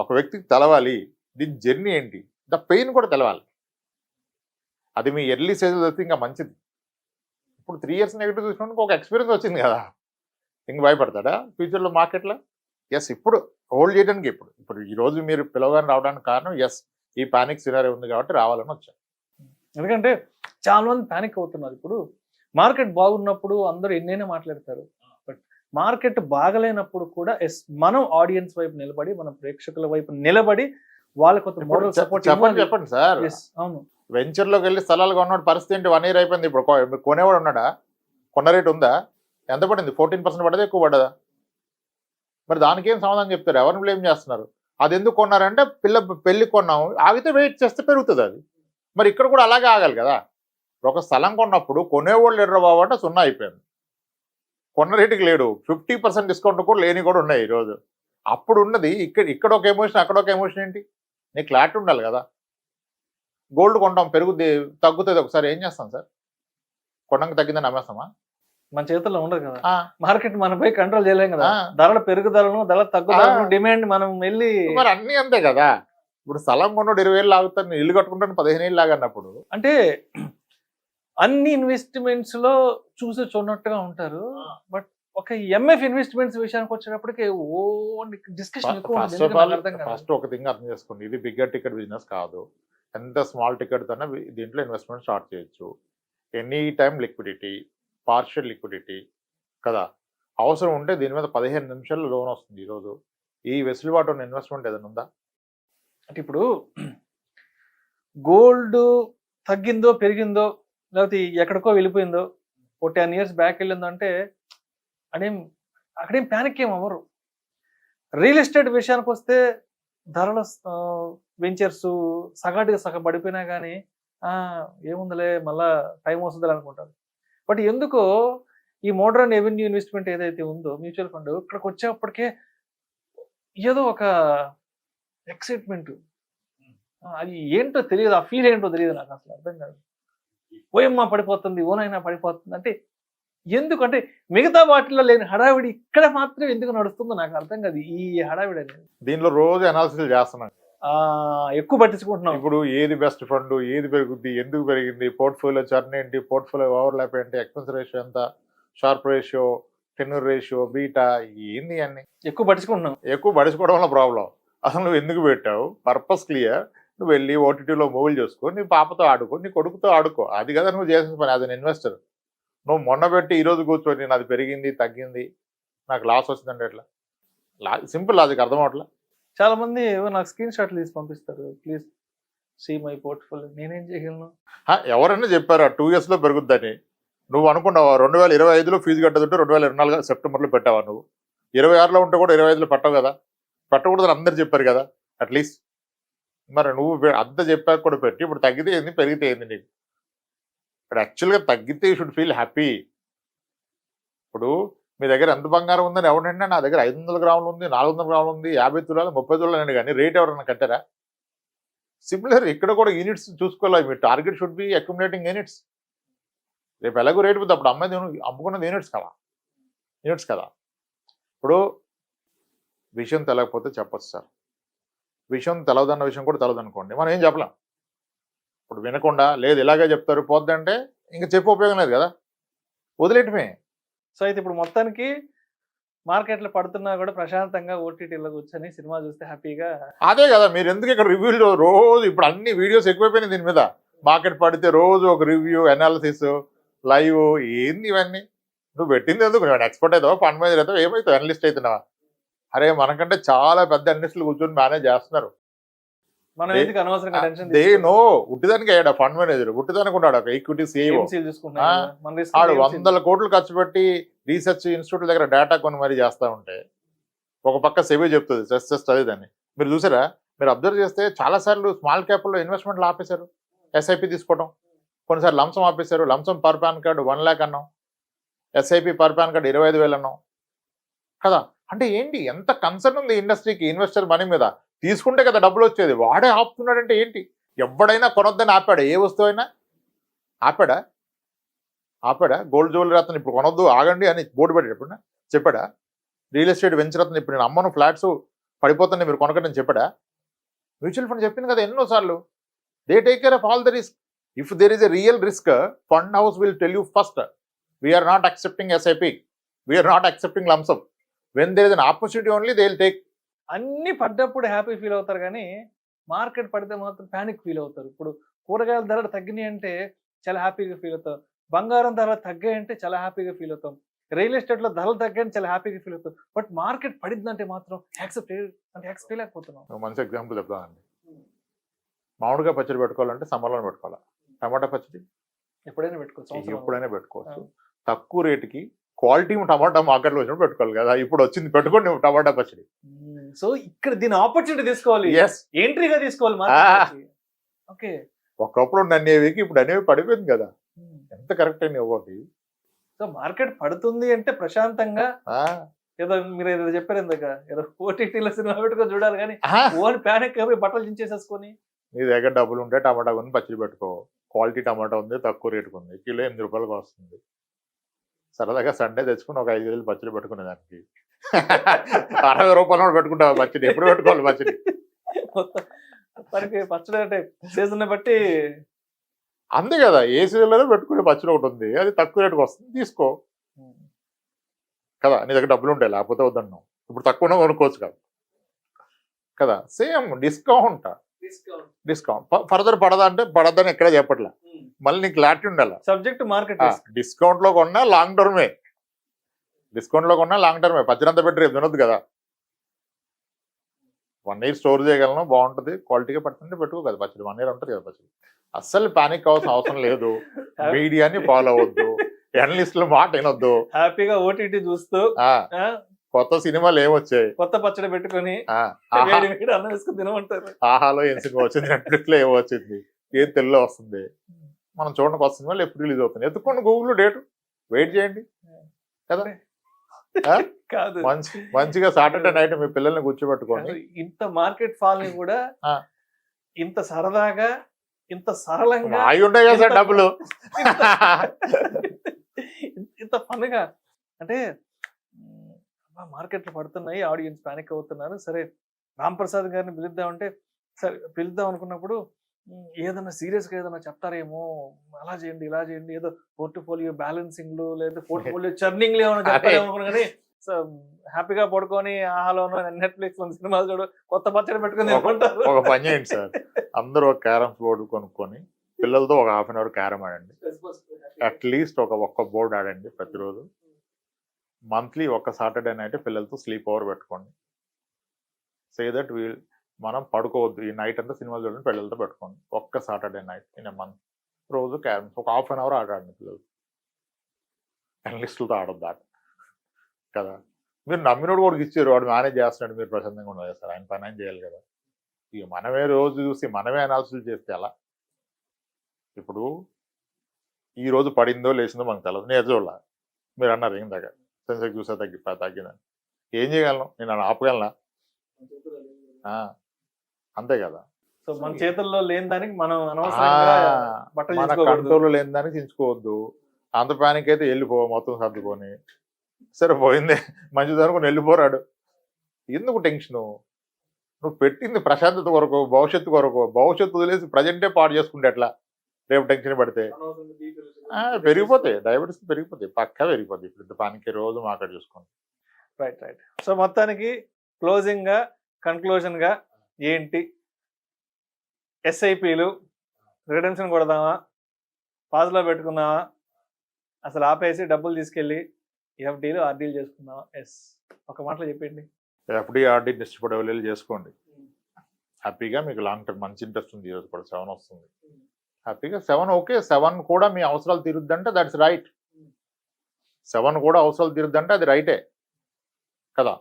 ఒక వ్యక్తికి తెలవాలి దీని జర్నీ ఏంటి, ద పెయిన్ కూడా తెలవాలి. అది మీ ఎర్లీ స్టేజ్లో తెలిస్తే ఇంకా మంచిది. ఇప్పుడు 3 years నెగిటివ్ చూసినందుకు ఒక ఎక్స్పీరియన్స్ వచ్చింది కదా, ఇంక భయపడతాడా ఫ్యూచర్లో మార్కెట్లో? ఎస్, ఇప్పుడు హోల్డ్ చేయడానికి ఇప్పుడు ఈరోజు మీరు పిలవగానే రావడానికి కారణం ఎస్ ఈ పానిక్ సినారీ ఉంది కాబట్టి రావాలని వచ్చాను. ఎందుకంటే చాలా మంది పానిక్ అవుతున్నారు. ఇప్పుడు మార్కెట్ బాగున్నప్పుడు అందరూ ఎన్నైనా మాట్లాడతారు, బట్ మార్కెట్ బాగలేనప్పుడు కూడా ఎస్ మనం ఆడియన్స్ వైపు నిలబడి, మన ప్రేక్షకుల వైపు నిలబడి వాళ్ళకి కొంత మోరల్ సపోర్ట్ చెప్పండి సార్. అవును, వెంచర్లోకి వెళ్ళి స్థలాలు కొన్నాడు, పరిస్థితి ఏంటి? 1 year అయిపోయింది. ఇప్పుడు కొనేవాడు ఉన్నాడా? కొన్న రేటు ఉందా? ఎంత పడింది? 14% పడ్డదా, ఎక్కువ పడ్డదా? మరి దానికి ఏం సమాధానం చెప్తారు? ఎవరిని బ్లేమ్ చేస్తున్నారు? అది ఎందుకు కొన్నారంటే పెళ్లి కొన్నాము, ఆగితే వెయిట్ చేస్తే పెరుగుతుంది అది. మరి ఇక్కడ కూడా అలాగే ఆగాలి కదా. ఒక స్థలం కొన్నప్పుడు కొనేవాళ్ళు ఎర్ర బాబు అంటే 0 అయిపోయింది, కొన్న రేటుకి లేడు. 50% డిస్కౌంట్ కూడా లేని కూడా ఉన్నాయి ఈరోజు. అప్పుడు ఉన్నది ఇక్కడ ఒక ఎమోషన్, అక్కడ ఒక ఎమోషన్ ఏంటి? నీకు క్లారిటీ ఉండాలి కదా. గోల్డ్ కొంటాం, పెరుగుద్ది తగ్గుతుంది, ఒకసారి ఏం చేస్తాం సార్? కొన్నాక తగ్గిందని అమ్మేస్తామా? మన చేతుల్లో ఉండదు కదా. మార్కెట్ మనపై కంట్రోల్ చేయలేం కదా. ధరల పెరుగుదలను, ధరల తగ్గుదలను, డిమాండ్ మనం వెళ్ళి మరి అన్నీ అంతే కదా. ఇప్పుడు స్థలం కొన్నాడు 20,000 లాగుతాను, ఇల్లు కట్టుకుంటాను 15,000 లాగన్నప్పుడు అంటే అన్ని ఇన్వెస్ట్మెంట్స్ లో చూసి చూడనట్టుగా ఉంటారు. బట్ ఒక ఎంఎఫ్ ఇన్వెస్ట్మెంట్స్ విషయానికి వచ్చేటప్పటికి డిస్కషన్ ఎక్కువ. ఫస్ట్ ఒక థింగ్ అర్థం చేసుకోండి, ఇది బిగ్గర్ టికెట్ బిజినెస్ కాదు. ఎంత స్మాల్ టికెట్ తోనే దీంట్లో ఇన్వెస్ట్మెంట్ స్టార్ట్ చేయొచ్చు. Any time liquidity, partial liquidity కదా. అవసరం ఉంటే దీని మీద 15 నిమిషాల్లో లోన్ వస్తుంది. ఈరోజు ఈ వెసులుబాటు ఉన్న ఇన్వెస్ట్మెంట్ ఏదైనా ఉందా? అంటే ఇప్పుడు గోల్డ్ తగ్గిందో పెరిగిందో లేకపోతే ఎక్కడికో వెళ్ళిపోయిందో, ఓ 10 years బ్యాక్ వెళ్ళిందో అంటే అక్కడేం ప్యానిక్ ఏం అవ్వరు. రియల్ ఎస్టేట్ విషయానికి వస్తే ధరల వెంచర్స్ సగాటికి సగం పడిపోయినా కానీ ఏముందిలే మళ్ళా టైం వస్తుంది అనుకుంటారు. బట్ ఎందుకో ఈ మోడర్న్ రెవెన్యూ ఇన్వెస్ట్మెంట్ ఏదైతే ఉందో మ్యూచువల్ ఫండ్, ఇక్కడికి వచ్చేప్పటికే ఏదో ఒక ఎక్సైట్మెంట్, అది ఏంటో తెలియదు, ఆ ఫీల్ ఏంటో తెలియదు నాకు, అసలు అర్థం కాదు. ఓయమ్మ పడిపోతుంది, ఓనైనా పడిపోతుంది అంటే ఎందుకంటే మిగతా వాటిల్లో లేని హడావిడి ఇక్కడ మాత్రం ఎందుకు నడుస్తుందో నాకు అర్థం కాదు. ఈ హడావిడి అనేది దీనిలో రోజు అనాలిసిస్ చేస్తున్నాను, ఎక్కువ పట్టించుకుంటున్నాం. ఇప్పుడు ఏది బెస్ట్ ఫండ్, ఏది పెరుగుద్ది, ఎందుకు పెరిగింది, పోర్ట్ఫోలియో చర్న్ ఏంటి, పోర్ట్ఫోలియో ఓవర్లాప్ ఏంటి, ఎక్స్పెన్స్ రేషియో ఎంత, sharp ratio, tenure ratio, beta, ఏంది అన్ని ఎక్కువ పట్టించుకుంటున్నాం. ఎక్కువ పట్టించుకోవడం వల్ల ప్రాబ్లం. అసలు నువ్వు ఎందుకు పెట్టావు, పర్పస్ క్లియర్. నువ్వు వెళ్ళి ఓటీటీలో మూవీలు చేసుకో, నీ పాపతో ఆడుకో, నీ కొడుకుతో ఆడుకో, అది కదా నువ్వు చేసిన పని యాజ్ అన్ ఇన్వెస్టర్. నువ్వు మొన్న పెట్టి ఈరోజు కూర్చొని నాది పెరిగింది తగ్గింది నాకు లాస్ వచ్చిందంటే ఎట్లా? సింపుల్ లాజిక్ అర్థం అవట్లా. చాలా మంది నాకు స్క్రీన్ షాట్లు తీసి పంపిస్తారు, ప్లీజ్ సీ మై పోర్ట్ఫోలియో నేనేం చేయగలను? ఎవరైనా చెప్పారు 2 years లో పెరుగుద్దని. నువ్వు అనుకున్నావా 2025లో ఫీజు కట్టదుంటే 2024 సెప్టెంబర్లో పెట్టావా నువ్వు? 26లో ఉంటే కూడా 25లో పెట్టవు కదా, పెట్టకూడదని అందరు చెప్పారు కదా అట్లీస్ట్. మరి నువ్వు అంత చెప్పాక కూడా పెట్టి ఇప్పుడు తగ్గితే ఏంది పెరిగితే ఏంది నీకు? ఇక్కడ యాక్చువల్గా తగ్గితే యూ షుడ్ ఫీల్ హ్యాపీ. ఇప్పుడు మీ దగ్గర ఎంత బంగారం ఉందని ఎవరంటే నా దగ్గర 500 గ్రాములు ఉంది, 400 గ్రాములు ఉంది, 50 తులాలు 30 తులాలు అండి, కానీ రేట్ ఎవరైనా కట్టారా? సిమిలర్ ఇక్కడ కూడా యూనిట్స్ చూసుకోవాలి. మీ target should be accumulating units. రేపు ఎలాగో రేటు పోతే అప్పుడు అమ్మేది అమ్ముకున్నది యూనిట్స్ కదా. ఇప్పుడు విషయం తెలకపోతే చెప్పచ్చు సార్, విషయం తెలవదన్న విషయం కూడా తెలవదనుకోండి, మనం ఏం చెప్పలేం. ఇప్పుడు వినకుండా లేదు ఇలాగే చెప్తారు పోద్దంటే ఇంకా చెప్పి ఉపయోగం లేదు కదా, వదిలేయటమే. సో అయితే ఇప్పుడు మొత్తానికి మార్కెట్లో పడుతున్నా కూడా ప్రశాంతంగా ఓటీటీలో కూర్చొని సినిమా చూస్తే హ్యాపీగా. అదే కదా, మీరు ఎందుకు ఇక్కడ రివ్యూలు రోజు ఇప్పుడు అన్ని వీడియోస్ ఎక్కువైపోయినాయి దీని మీద. మార్కెట్ పడితే రోజు ఒక రివ్యూ, అనాలిసిస్, లైవ్, ఏంది ఇవన్నీ? నువ్వు పెట్టింది ఎందుకు? నువ్వు ఎక్స్పర్ట్ అవుతావా, ఫండ్ మేనేజర్ అవుతావా, ఏమవుతావు, అనలిస్ట్ అవుతున్నావా? అరే మనకంటే చాలా పెద్ద అనలిస్టులు కూర్చొని మేనేజ్ చేస్తున్నారు. మనం ఎందుకు అనవసరంగా టెన్షన్ దే నో. ఉట్టిదానికి అయ్యాడు ఫండ్ మేనేజర్, ఉట్టిదానికి ఉన్నాడు ఒక ఈక్విటీ సిఇఓ. ఆడు 100 కోట్లు ఖర్చు పెట్టి రీసెర్చ్ ఇన్స్టిట్యూట్ దగ్గర డేటా కొని మరీ చేస్తూ ఉంటే ఒక పక్క సెబీ చెప్తుంది జస్ట్ అదేదని. మీరు చూసారా? మీరు అబ్జర్వ్ చేస్తే చాలాసార్లు స్మాల్ క్యాప్లో ఇన్వెస్ట్మెంట్లు ఆపేశారు, ఎస్ఐపి తీసుకోవడం. కొన్నిసార్లు లంసం ఆపేశారు. లంసం పర్ పాన్ కార్డు 1 lakh అన్నాం, ఎస్ఐపి పర్ పాన్ కార్డు 25,000 అన్నాం కదా. అంటే ఏంటి, ఎంత కన్సర్న్ ఉంది ఇండస్ట్రీకి ఇన్వెస్టర్ మనీ మీద? తీసుకుంటే కదా డబ్బులు వచ్చేది, వాడే ఆపుతున్నాడంటే ఏంటి? ఎవడైనా కొనొద్దని ఆపాడా? ఏ వస్తువు అయినా ఆపాడా? గోల్డ్ జ్యువెలరీ అతను ఇప్పుడు కొనొద్దు ఆగండి అని బోర్డు పెట్టేటప్పుడు చెప్పాడా? రియల్ ఎస్టేట్ వెంచర్ అతను ఇప్పుడు నేను అమ్మను ఫ్లాట్స్ పడిపోతుంది మీరు కొనకండి అని చెప్పాడా? మ్యూచువల్ ఫండ్ చెప్పింది కదా ఎన్నోసార్లు. They take care of all the risk. If there is a real risk, fund house will tell you first, we're not accepting SIP, we're not accepting lump sum. When there is an opportunity only they will take. అన్ని పడ్డప్పుడు happy feel అవుతారు, కానీ market పడితే మాత్రం panic feel అవుతారు. ఇప్పుడు కూరగాయల ధరలు తగ్గినాయి అంటే చాలా హ్యాపీగా ఫీల్ అవుతాం, బంగారం ధరలు తగ్గాయి అంటే చాలా హ్యాపీగా ఫీల్ అవుతాం, రియల్ ఎస్టేట్లో ధరలు తగ్గాయని చాలా హ్యాపీగా ఫీల్ అవుతాం. బట్ మార్కెట్ పడిందంటే మాత్రం యాక్సెప్ట్ చేయలేకపోతున్నాం. మంచి ఎగ్జాంపుల్ చెప్తానండి. మామిడికాయ పచ్చడి పెట్టుకోవాలంటే సమ్మర్లో పెట్టుకోవాలి, టమాటా పచ్చడి ఎప్పుడైనా పెట్టుకోవచ్చు. తక్కువ రేటుకి క్వాలిటీ టమాటా మార్కెట్లో వచ్చినప్పుడు పెట్టుకోవాలి కదా. ఇప్పుడు వచ్చింది పెట్టుకోండి టమాటా పచ్చడి. సో ఇక్కడ దీని ఆపర్చునిటీ తీసుకోవాలి, ఎంట్రీగా తీసుకోవాలి. ఓకే, ఒకప్పుడు అనేవికి ఇప్పుడు అనేవి పడిపోయింది కదా, ఎంత కరెక్ట్ అయిన ఒకటి. సో మార్కెట్ పడుతుంది అంటే ప్రశాంతంగా ఏదో మీరు ఏదో చెప్పారు ఇందాక, ఏదో ఓటీటీలో సినిమా పెట్టుకొని చూడాలి, కానీ ఓన్ ప్యానిక్ అయిపోయి బట్టలు చించేసేసుకొని. నీ దగ్గర డబ్బులు ఉంటే టమాటా కొని పచ్చడి పెట్టుకో. క్వాలిటీ టమాటా ఉంది, తక్కువ రేటుకు ఉంది, కిలో 8 రూపాయలకు వస్తుంది. సరదాగా సండే తెచ్చుకుని ఒక 5 కేజీలు పచ్చడి పెట్టుకునే దానికి 60 రూపాయలు పెట్టుకుంటావు పచ్చడి. ఎప్పుడు పెట్టుకోవాలి పచ్చడి? పచ్చడి అంటే సీజన్ బట్టి అంతే కదా, ఏ సీజన్లో పెట్టుకునే పచ్చడి ఒకటి ఉంది, అది తక్కువ రేటుకు వస్తుంది, తీసుకో కదా. నీ దగ్గర డబ్బులు ఉంటాయి, లేకపోతే వద్దన్నావు. ఇప్పుడు తక్కువ కొనుక్కోవచ్చు కదా. సేమ్ డిస్కౌంట్ ఫర్దర్ పడదా అంటే పడద్దని ఎక్కడ చెప్పట్లే, మళ్ళీ నీకు క్లారిటీ ఉండాలి. Subject market. డిస్కౌంట్ లో కొన్నా లాంగ్ టర్మే, పచ్చడి అంతా పెట్టి రేపు తినొద్దు కదా. 1 year స్టోర్ చేయగలను, బాగుంటుంది, క్వాలిటీగా పడుతుంటే పెట్టుకో కదా పచ్చడి. 1 year ఉంటుంది కదా పచ్చడి. అస్సలు పానిక్ అవ్వాల్సిన అవసరం లేదు. మీడియాని ఫాలో అవ్వద్దు, అనలిస్టుల మాట వినొద్దు, హ్యాపీగా ఓటీటీ చూస్తూ కొత్త సినిమాలు ఏమొచ్చాయి, కొత్త పచ్చడి పెట్టుకొని అన్నం వేసుకుని తినమంటారు. ఆహాలో ఏం సినిమా వచ్చింది, నెట్ఫ్లిక్స్ లో ఏమో వచ్చింది, ఏం తెలుగులో వస్తుంది, మనం చూడండి కొత్త సినిమాలు ఎప్పుడు రిలీజ్ అవుతుంది, ఎత్తుకోండి గూగుల్లో డేటు, వెయిట్ చేయండి కదా. కాదు, మంచిగా సాటర్డే నైట్ మీ పిల్లల్ని కూర్చోబెట్టుకోండి. ఇంత మార్కెట్ ఫాల్ ని కూడా ఇంత సరదాగా, ఇంత సరళంగా అయి ఉంటాయి కదా సార్ డబ్బులు, ఇంత ఫన్గా. అంటే మార్కెట్లు పడుతున్నాయి, ఆడియన్స్ పానిక్ అవుతున్నారు, సరే రామ్ ప్రసాద్ గారిని పిలుద్దామంటే సరే పిలుద్దాం అనుకున్నప్పుడు ఏదన్నా సీరియస్గా ఏదన్నా చెప్తారేమో, అలా చేయండి ఇలా చేయండి, ఏదో పోర్ట్ఫోలియో బ్యాలెన్సింగ్లు లేదా పోర్ట్ఫోలియో చర్నింగ్లు ఏమైనా చెప్తారేమో అనుకున్నా, కానీ హ్యాపీగా పడుకొని ఆహాలోనో నెట్ఫ్లిక్స్ లో సినిమాలు చూడు, కొత్త పచ్చడి పెట్టుకుని ఒక పని చేయండి సార్, అందరూ ఒక క్యారమ్స్ బోర్డు కొనుక్కొని పిల్లలతో ఒక 1/2 hour క్యారమ్ ఆడండి. అట్లీస్ట్ ఒక్క బోర్డు ఆడండి ప్రతిరోజు. మంత్లీ ఒక సాటర్డే నైట్ పిల్లలతో స్లీప్ ఓవర్ పెట్టుకోండి. సే దట్ మనం పడుకోవద్దు, ఈ నైట్ అంతా సినిమాలు చూడండి, పిల్లలతో పెట్టుకోండి, ఒక్క Saturday night in a month రోజు క్యారమ్స్ ఒక హాఫ్ అన్ అవర్ ఆడాడండి పిల్లలు, అనలిస్టులతో ఆడొద్దు ఆట కదా. మీరు నమ్మినోడు కూడా ఇచ్చారు, వాడు మేనేజ్ చేస్తున్నాడు, మీరు ప్రశాంతంగా ఉండదు సార్, ఆయన పని ఆయన చేయాలి కదా. ఇక మనమే రోజు చూసి మనమే అనాలిసిస్ చేస్తే ఎలా? ఇప్పుడు ఈ రోజు పడిందో లేచిందో మనకు తెలియదు, నేను చూడాల, మీరు అన్నారు ఏం దగ్గర సెన్సెక్స్ చూసా తగ్గిందని, ఏం చేయగలను నేను, ఆపగలనా? అంతే కదా. సో మన చేతుల్లో లేని దానికి మనం అనవసరంగా బట్టలు మన చించుకోకూడదు. కంట్రోల్ లేని దానికి చించుకోవద్దు. అంత ప్యానిక్ అయితే వెళ్ళిపో, మొత్తం సర్దుకొని సరే పోయింది మంచిది అనుకుని వెళ్ళిపోరాడు. ఎందుకు టెన్షను? నువ్వు పెట్టింది ప్రశాంతత కొరకు, భవిష్యత్తు కొరకు, భవిష్యత్తు వదిలేసి ప్రజెంటే పాడు చేసుకుంటే ఎట్లా? రేపు టెన్షన్ పడితే పెరిగిపోతాయి, డయాబెటీస్ పెరిగిపోతాయి, పక్కా పెరిగిపోతాయి. ఇప్పుడు పానికి రోజు మాట్లాడి చూసుకోండి. Right right. సో మొత్తానికి క్లోజింగ్ గా కన్క్లూజన్ గా ఏంటి? ఎస్ఐపిలు రిడెంప్షన్ కొడదామా, పాజ్లో పెట్టుకుందామా, అసలు ఆపేసి డబ్బులు తీసుకెళ్ళి ఎఫ్డీలు ఆర్డీలు చేసుకుందామా? ఎస్, ఒక మాటలో చెప్పండి. ఎఫ్డీ ఆర్డీ ఇష్టపడే వాళ్ళు చేసుకోండి హ్యాపీగా. మీకు లాంగ్ టర్మ్ మంచి ఇంట్రెస్ట్ ఉంది, ఈరోజు కూడా 7 వస్తుంది హ్యాపీగా. 7 ఓకే, 7 కూడా మీ అవసరాలు తీరుద్దంటే దట్స్ రైట్. 7 కూడా అవసరాలు తీరుద్దంటే అది రైటే కదా.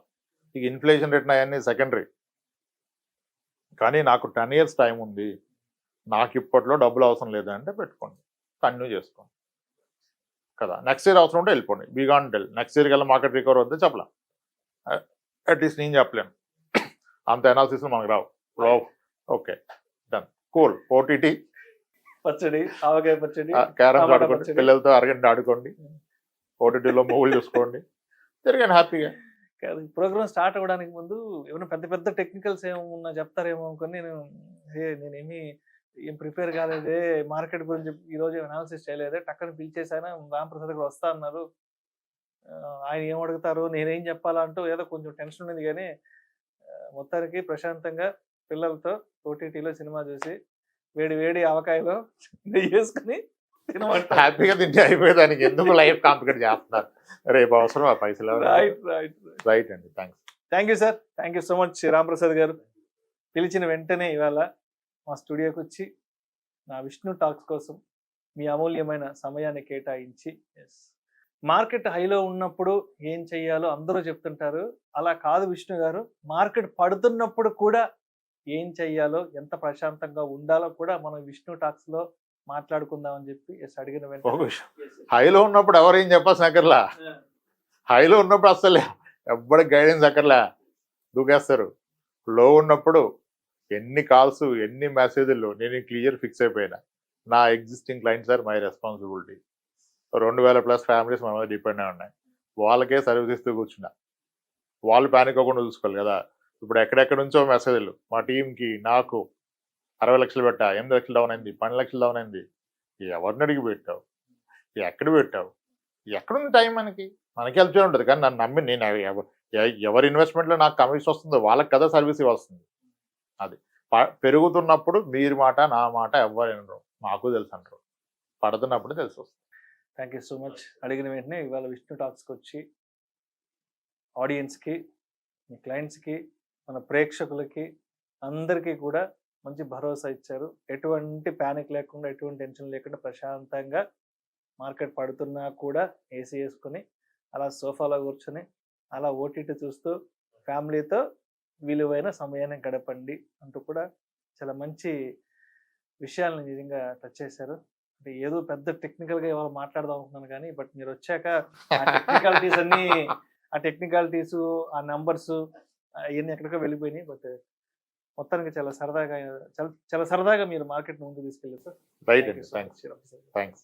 ఇక ఇన్ఫ్లేషన్ రేట్ అవన్నీ సెకండరీ, కానీ నాకు 10 years టైం ఉంది, నాకు ఇప్పట్లో డబ్బులు అవసరం లేదంటే పెట్టుకోండి, కంటిన్యూ చేసుకోండి కదా. నెక్స్ట్ ఇయర్ అవసరం ఉంటే వెళ్ళిపోండి, బిగాన్ టెల్. నెక్స్ట్ ఇయర్ కల్లా మార్కెట్ రికవర్ వద్దే చెప్పలేం, అట్లీస్ట్ నేను చెప్పలేను, అంత అనాలిసిస్ మనకు రావు. Okay done, cool. ఓటీటీ పచ్చడి, ఆవకాయ పచ్చడి, క్యారమ్స్ ఆడుకోండి, పిల్లలతో అరగంట ఆడుకోండి, ఓటీటీలో మూవీలు చూసుకోండి, తిరగండి హ్యాపీగా. ప్రోగ్రామ్ స్టార్ట్ అవ్వడానికి ముందు ఏమైనా పెద్ద పెద్ద టెక్నికల్స్ ఏమన్నా చెప్తారేమో అనుకుని నేనేమి ఏం ప్రిపేర్ కాలేదే, మార్కెట్ గురించి ఈరోజు అనాలిసిస్ చేయలేదే, టక్కని పిలిచేసాను, రామప్రసాద్ గారు వస్తా అన్నారు, ఆయన ఏం అడుగుతారు, నేనేం చెప్పాలా అంటూ ఏదో కొంచెం టెన్షన్ ఉంది. కానీ మొత్తానికి ప్రశాంతంగా పిల్లలతో ఓటీటీలో సినిమా చూసి వేడి వేడి ఆవకాయలో నెయ్యి వేసుకుని హ్యాపీగా తింటే అయిపోయేదానికి ఎందుకు లైఫ్ కాంప్లికేట్ చేస్తున్నారు? రేపు అవసరం ఆ పైసలు. రైట్ అండి, thank you sir, thank you so much Ramprasad గారు. పిలిచిన వెంటనే ఇవాళ మా స్టూడియోకి వచ్చి నా విష్ణు టాక్స్ కోసం మీ అమూల్యమైన సమయాన్ని కేటాయించి, మార్కెట్ హైలో ఉన్నప్పుడు ఏం చెయ్యాలో అందరూ చెప్తుంటారు, అలా కాదు విష్ణు గారు, మార్కెట్ పడుతున్నప్పుడు కూడా ఏం చెయ్యాలో, ఎంత ప్రశాంతంగా ఉండాలో కూడా మనం విష్ణు టాక్స్ లో మాట్లాడుకుందామని చెప్పి అడిగిన వెంటనే హైలో ఉన్నప్పుడు ఎవరు ఏం చెప్పాల్సిన అక్కర్లా, హైలో ఉన్నప్పుడు అసలు ఎవ్వరికి గైడెన్స్ అక్కర్లా, దూకేస్తారు. లో ఉన్నప్పుడు ఎన్ని కాల్స్, ఎన్ని మెసేజ్లు, నేను క్లియర్ ఫిక్స్ అయిపోయినా, నా existing clients are my responsibility. 2000+ families మన మీద డిపెండ్ అయి ఉన్నాయి, వాళ్ళకే సర్వీస్ ఇస్తూ కూర్చున్నా, వాళ్ళు ప్యానిక్ అవ్వకుండా చూసుకోవాలి కదా. ఇప్పుడు ఎక్కడెక్కడ నుంచో మెసేజ్లు, మా టీంకి నాకు 60 లక్షలు పెట్టా, 8 లక్షలు డౌన్ అయింది, 12 లక్షలు డౌన్ అయింది, ఎవరిని అడిగి పెట్టావు, ఎక్కడ పెట్టావు, ఎక్కడుంది టైం? మనకి హెల్ప్ చేయ ఉంటుంది. కానీ నన్ను నమ్మి నేను ఎవరి ఇన్వెస్ట్మెంట్లో నాకు కమిషన్ వస్తుందో వాళ్ళకి కదా సర్వీస్ వస్తుంది. అది పెరుగుతున్నప్పుడు మీరు మాట నా మాట ఎవరు వినరు, మాకు తెలుసు అంటారు, పడుతున్నప్పుడు తెలిసి వస్తుంది. Thank you so much. అడిగిన వెంటనే ఇవాళ విష్ణు టాక్స్కి వచ్చి ఆడియన్స్కి, మీ క్లయింట్స్కి, మన ప్రేక్షకులకి అందరికీ కూడా మంచి భరోసా ఇచ్చారు. ఎటువంటి ప్యానిక్ లేకుండా, ఎటువంటి టెన్షన్ లేకుండా ప్రశాంతంగా మార్కెట్ పడుతున్నా కూడా ఏసీ వేసుకొని అలా సోఫాలో కూర్చొని అలా ఓటీటీ చూస్తూ ఫ్యామిలీతో విలువైన సమయాన్ని గడపండి అంటూ కూడా చాలా మంచి విషయాలను నిజంగా టచ్ చేశారు. అంటే ఏదో పెద్ద టెక్నికల్గా ఇవాళ మాట్లాడదాం అనుకున్నాను, కానీ బట్ మీరు వచ్చాక ఆ టెక్నికాలిటీస్ అన్నీ, ఆ టెక్నికాలిటీసు, ఆ నంబర్స్ అవన్నీ ఎక్కడికో వెళ్ళిపోయినాయి. బట్ మొత్తానికి చాలా సరదాగా మీరు మార్కెట్ ముందుకు తీసుకెళ్ళారు సార్. రైట్ అండి, థ్యాంక్స్.